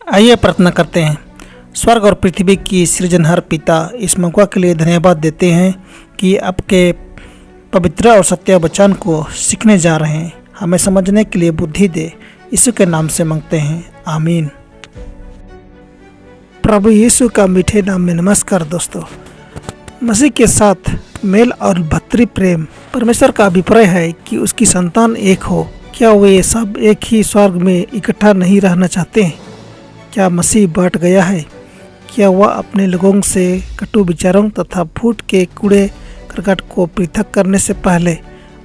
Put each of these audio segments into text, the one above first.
आइए प्रार्थना करते हैं। स्वर्ग और पृथ्वी की सृजनहार पिता, इस मौका के लिए धन्यवाद देते हैं कि आपके पवित्र और सत्य वचन को सीखने जा रहे हैं। हमें समझने के लिए बुद्धि दे, यीशु के नाम से मांगते हैं, आमीन। प्रभु यीशु का मीठे नाम में नमस्कार दोस्तों। मसीह के साथ मेल और भ्रातृ प्रेम परमेश्वर का अभिप्राय है कि उसकी संतान एक हो। क्या वे सब एक ही स्वर्ग में इकट्ठा नहीं रहना चाहते हैं? क्या मसीह बांट गया है? क्या वह अपने लोगों से कटु विचारों तथा फूट के कूड़े करकट को पृथक करने से पहले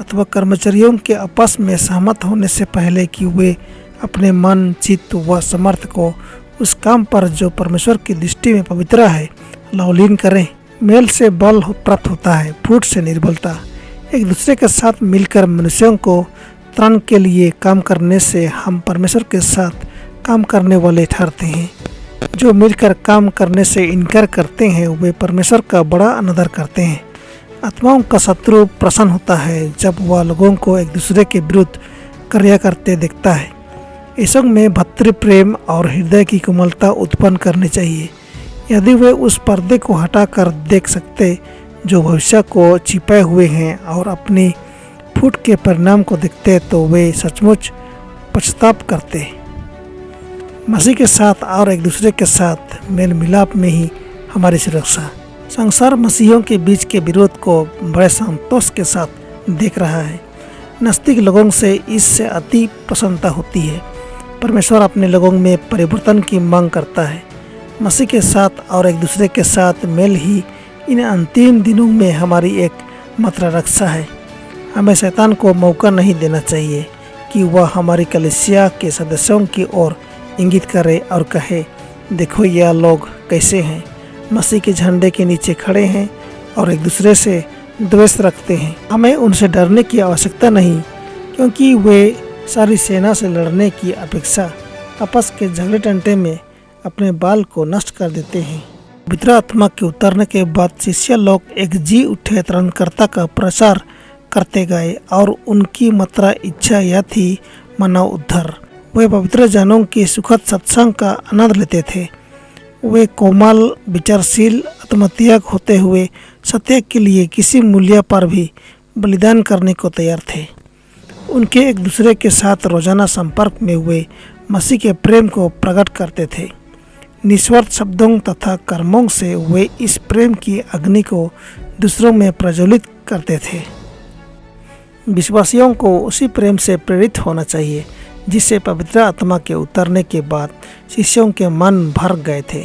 अथवा कर्मचारियों के आपस में सहमत होने से पहले कि वे अपने मन, चित्त व समर्थ को उस काम पर जो परमेश्वर की दृष्टि में पवित्र है लवलीन करें? मेल से बल प्राप्त होता है, फूट से निर्बलता। एक दूसरे के साथ मिलकर मनुष्यों को त्राण के लिए काम करने से हम परमेश्वर के साथ काम करने वाले ठहरते हैं। जो मिलकर काम करने से इनकार करते हैं वे परमेश्वर का बड़ा अनादर करते हैं। आत्माओं का शत्रु प्रसन्न होता है जब वह लोगों को एक दूसरे के विरुद्ध कार्य करते देखता है। इस में भ्रातृ प्रेम और हृदय की कोमलता उत्पन्न करनी चाहिए। यदि वे उस पर्दे को हटाकर देख सकते जो भविष्य को छिपाए हुए हैं और अपनी फूट के परिणाम को देखते तो वे सचमुच पश्चाताप करते। मसीह के साथ और एक दूसरे के साथ मेल मिलाप में ही हमारी सुरक्षा। संसार मसीहियों के बीच के विरोध को बड़े संतोष के साथ देख रहा है। नास्तिक लोगों से इससे अति प्रसन्नता होती है। परमेश्वर अपने लोगों में परिवर्तन की मांग करता है। मसीह के साथ और एक दूसरे के साथ मेल ही इन अंतिम दिनों में हमारी एकमात्र रक्षा है। हमें शैतान को मौका नहीं देना चाहिए कि वह हमारी कलीसिया के सदस्यों की ओर इंगित करे और कहे, देखो यह लोग कैसे हैं, मसीह के झंडे के नीचे खड़े हैं और एक दूसरे से द्वेष रखते हैं। हमें उनसे डरने की आवश्यकता नहीं, क्योंकि वे सारी सेना से लड़ने की अपेक्षा आपस के झगड़े टंटे में अपने बाल को नष्ट कर देते हैं। पवित्र आत्मा के उतरने के बाद शिष्य लोग एक जी उठे त्राणकर्ता का प्रचार करते गए और उनकी मात्रा इच्छा यह थी मानव उद्धार। वे पवित्र जनों की सुखद सत्संग का आनंद लेते थे। वे कोमल, विचारशील, आत्मत्याग होते हुए सत्य के लिए किसी मूल्य पर भी बलिदान करने को तैयार थे। उनके एक दूसरे के साथ रोजाना संपर्क में वे मसीह के प्रेम को प्रकट करते थे। निस्वार्थ शब्दों तथा कर्मों से वे इस प्रेम की अग्नि को दूसरों में प्रज्वलित करते थे। विश्वासियों को उसी प्रेम से प्रेरित होना चाहिए जिससे पवित्र आत्मा के उतरने के बाद शिष्यों के मन भर गए थे।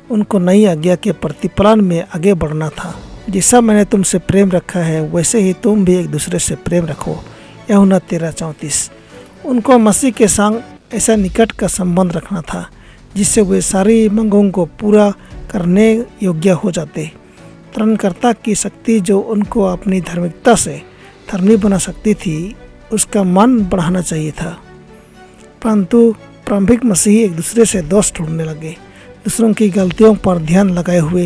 उनको नई आज्ञा के प्रतिपालन में आगे बढ़ना था। जैसा मैंने तुमसे प्रेम रखा है वैसे ही तुम भी एक दूसरे से प्रेम रखो। यूहन्ना 13:34। उनको मसीह के संग ऐसा निकट का संबंध रखना था जिससे वे सारी मांगों को पूरा करने योग्य हो जाते। त्राणकर्ता की शक्ति जो उनको अपनी धार्मिकता से धर्मी बना सकती थी, उसका मन बढ़ाना चाहिए था। परंतु प्रारंभिक मसीही एक दूसरे से दोष ढूंढने लगे। दूसरों की गलतियों पर ध्यान लगाए हुए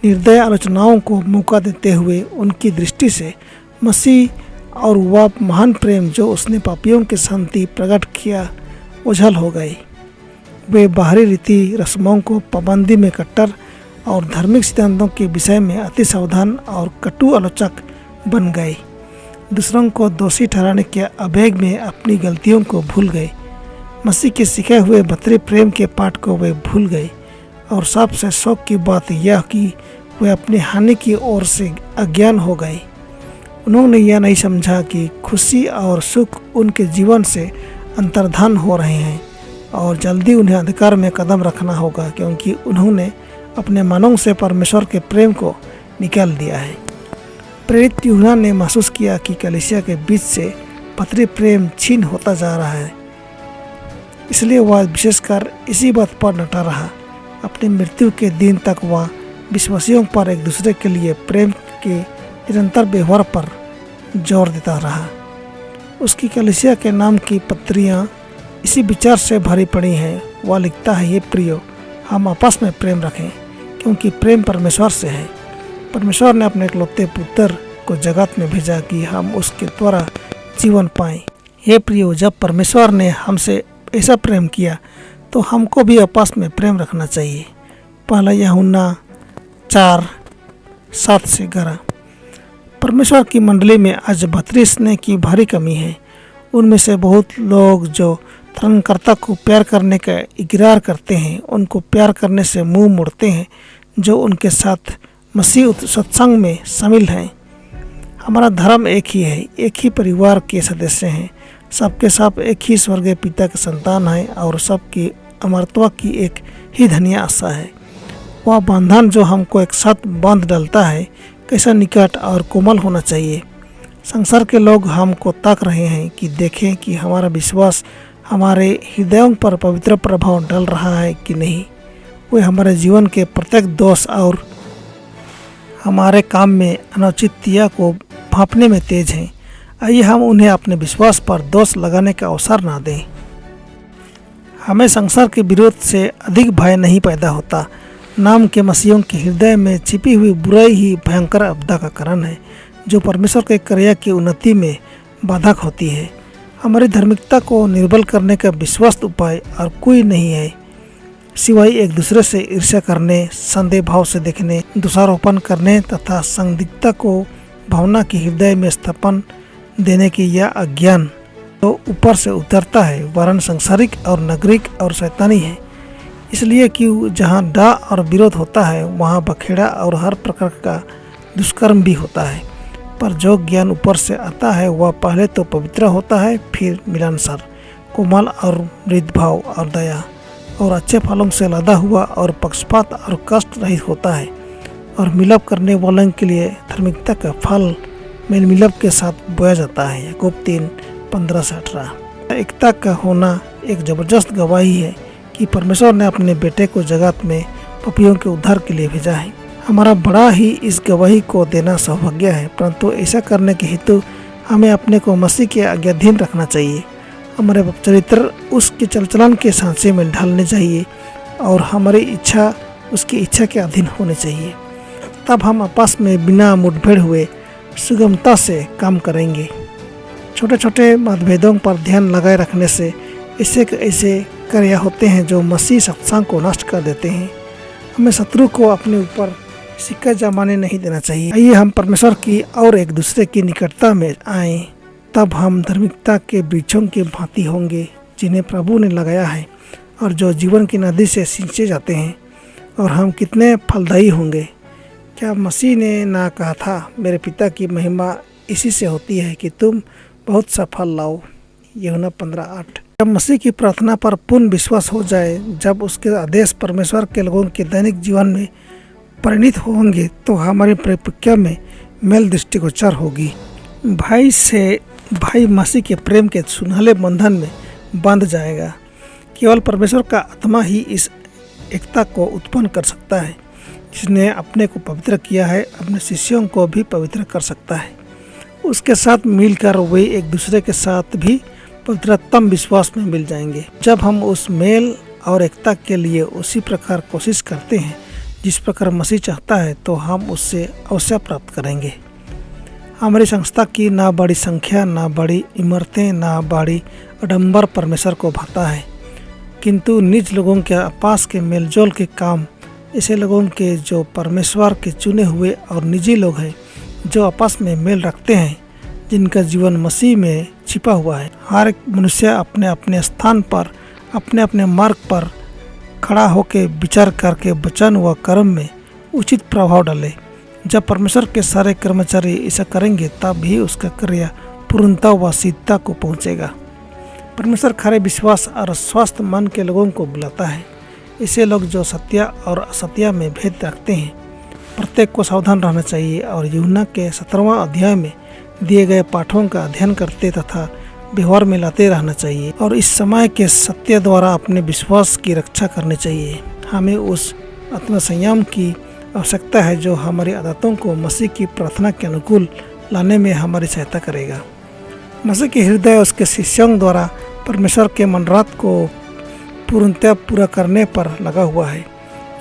निर्दय आलोचनाओं को मौका देते हुए उनकी दृष्टि से मसीह और वह महान प्रेम जो उसने पापियों के शांति प्रकट किया ओझल हो गए। वे बाहरी रीति रस्मों को पाबंदी में कट्टर और धार्मिक सिद्धांतों के विषय में अति सावधान और कटु आलोचक बन गए। दूसरों को दोषी ठहराने के आवेग में अपनी गलतियों को भूल गए। मसीह के सिखाए हुए भ्रातृ प्रेम के पाठ को वे भूल गए और सबसे शौक की बात यह कि वे अपनी हानि की ओर से अज्ञान हो गए। उन्होंने यह नहीं समझा कि खुशी और सुख उनके जीवन से अंतर्धान हो रहे हैं और जल्दी उन्हें अंधकार में कदम रखना होगा, क्योंकि उन्होंने अपने मनों से परमेश्वर के प्रेम को निकाल दिया है। प्रेरित यूहन्ना ने महसूस किया कि कलीसिया के बीच से भ्रातृ प्रेम छीन होता जा रहा है, इसलिए वह विशेषकर इसी बात पर डटा रहा। अपनी मृत्यु के दिन तक वह विश्वासियों पर एक दूसरे के लिए प्रेम के निरंतर व्यवहार पर जोर देता रहा। उसकी कलीसिया के नाम की पत्रियां इसी विचार से भरी पड़ी हैं। वह लिखता है, ये प्रियो, हम आपस में प्रेम रखें, क्योंकि प्रेम परमेश्वर से है। परमेश्वर ने अपने इकलौते पुत्र को जगत में भेजा कि हम उसके द्वारा जीवन पाएं। हे प्रियो, जब परमेश्वर ने हमसे ऐसा प्रेम किया तो हमको भी आपस में प्रेम रखना चाहिए। पहला यूहन्ना 4:7-11। परमेश्वर की मंडली में आज भतरी स्नेह की भारी कमी है। उनमें से बहुत लोग जो त्राणकर्ता को प्यार करने का इकरार करते हैं, उनको प्यार करने से मुंह मोड़ते हैं, जो उनके साथ मसीह सत्संग में शामिल हैं। हमारा धर्म एक ही है, एक ही परिवार के सदस्य हैं, सबके सब एक ही स्वर्गीय पिता के संतान हैं और सबकी अमरत्व की एक ही धन्य आशा है। वह बंधन जो हमको एक साथ बांध डालता है, कैसा निकट और कोमल होना चाहिए। संसार के लोग हमको ताक रहे हैं कि देखें कि हमारा विश्वास हमारे हृदयों पर पवित्र प्रभाव डाल रहा है कि नहीं। वे हमारे जीवन के प्रत्येक दोष और हमारे काम में अनौचित्यता को भांपने में तेज हैं। आइए हम उन्हें अपने विश्वास पर दोष लगाने का अवसर ना दें। हमें संसार के विरोध से अधिक भय नहीं पैदा होता। नाम के मसीहों के हृदय में छिपी हुई बुराई ही भयंकर आपदा का कारण है, जो परमेश्वर के कार्य की उन्नति में बाधक होती है। हमारी धार्मिकता को निर्बल करने का विश्वास उपाय और कोई नहीं है, सिवाय एक दूसरे से ईर्ष्या करने, संदेह भाव से देखने, दोषारोपण करने तथा संदिग्धता को भावना के हृदय में स्थापन देने की यह अज्ञान तो ऊपर से उतरता है, वरन सांसारिक और नागरिक और शैतानी है। इसलिए कि जहाँ डा और विरोध होता है, वहाँ बखेड़ा और हर प्रकार का दुष्कर्म भी होता है। पर जो ज्ञान ऊपर से आता है, वह पहले तो पवित्र होता है, फिर मिलनसार, कोमल और मृदुभाव और दया और अच्छे फलों से लदा हुआ और पक्षपात और कष्ट रहित होता है, और मिलाप करने वालों के लिए धार्मिकता का फल मेल मिलाप के साथ बोया जाता है। याकूब 3:15-18। एकता का होना एक जबरदस्त गवाही है कि परमेश्वर ने अपने बेटे को जगत में पापियों के उद्धार के लिए भेजा है। हमारा बड़ा ही इस गवाही को देना सौभाग्य है, परंतु ऐसा करने के हेतु हमें अपने को मसीह के आज्ञाधीन रखना चाहिए। हमारे चरित्र उसके चलचलन के सांचे में ढालने चाहिए और हमारी इच्छा उसकी इच्छा के अधीन होनी चाहिए। तब हम आपस में बिना मुठभेड़ हुए सुगमता से काम करेंगे। छोटे छोटे मतभेदों पर ध्यान लगाए रखने से ऐसे कार्य होते हैं जो मसीह सत्संग को नष्ट कर देते हैं। हमें शत्रु को अपने ऊपर सिक्का जमाने नहीं देना चाहिए। आइए हम परमेश्वर की और एक दूसरे की निकटता में आएं, तब हम धार्मिकता के वृक्षों के भांति होंगे, जिन्हें प्रभु ने लगाया है और जो जीवन की नदी से सिंचे जाते हैं, और हम कितने फलदायी होंगे। क्या मसीह ने ना कहा था, मेरे पिता की महिमा इसी से होती है कि तुम बहुत सा फल लाओ। यूहन्ना 15:8। जब मसीह की प्रार्थना पर पूर्ण विश्वास हो जाए, जब उसके आदेश परमेश्वर के लोगों के दैनिक जीवन में परिणित होंगे, तो हमारी प्रक्रिया में मेल दृष्टिगोचर होगी। भाई से भाई मसीह के प्रेम के सुनहले बंधन में बांध जाएगा। केवल परमेश्वर का आत्मा ही इस एकता को उत्पन्न कर सकता है। जिसने अपने को पवित्र किया है, अपने शिष्यों को भी पवित्र कर सकता है। उसके साथ मिलकर वे एक दूसरे के साथ भी पवित्रतम विश्वास में मिल जाएंगे। जब हम उस मेल और एकता के लिए उसी प्रकार कोशिश करते हैं जिस प्रकार मसीह चाहता है, तो हम उससे अवश्य प्राप्त करेंगे। हमारी संस्था की ना बड़ी संख्या, ना बड़ी इमारतें, ना बड़ी आडंबर परमेश्वर को भाता है, किंतु निज लोगों के आपस के मेलजोल के काम, ऐसे लोगों के जो परमेश्वर के चुने हुए और निजी लोग हैं, जो आपस में मेल रखते हैं, जिनका जीवन मसीह में छिपा हुआ है। हर एक मनुष्य अपने अपने स्थान पर, अपने अपने मार्ग पर खड़ा होकर विचार करके वचन व कर्म में उचित प्रभाव डाले। जब परमेश्वर के सारे कर्मचारी ऐसा करेंगे, तब भी उसका कार्य पूर्णता व सिद्धता को पहुँचेगा। परमेश्वर खरे विश्वास और स्वस्थ मन के लोगों को बुलाता है। ऐसे लोग जो सत्य और असत्य में भेद रखते हैं, प्रत्येक को सावधान रहना चाहिए और यूहन्ना के 17वां अध्याय में दिए गए पाठों का अध्ययन करते तथा व्यवहार में लाते रहना चाहिए और इस समय के सत्य द्वारा अपने विश्वास की रक्षा करनी चाहिए। हमें उस आत्मसंयम की आवश्यकता है जो हमारी आदतों को मसीह की प्रार्थना के अनुकूल लाने में हमारी सहायता करेगा। मसीह के हृदय उसके शिष्यों द्वारा परमेश्वर के मनरात को पूर्णतः पूरा करने पर लगा हुआ है।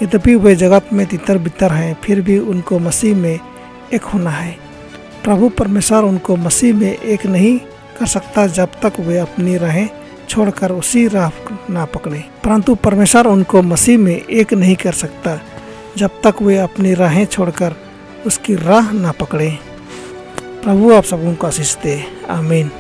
यद्यपि वे जगत में तितर बितर हैं, फिर भी उनको मसीह में एक होना है। प्रभु परमेश्वर उनको मसीह में एक नहीं कर सकता जब तक वे अपनी राहें छोड़कर उसी राह ना पकड़ें, परंतु परमेश्वर उनको मसीह में एक नहीं कर सकता जब तक वे अपनी राहें छोड़कर उसकी राह ना पकड़ें। प्रभु आप सबों को आशीष दे। आमीन।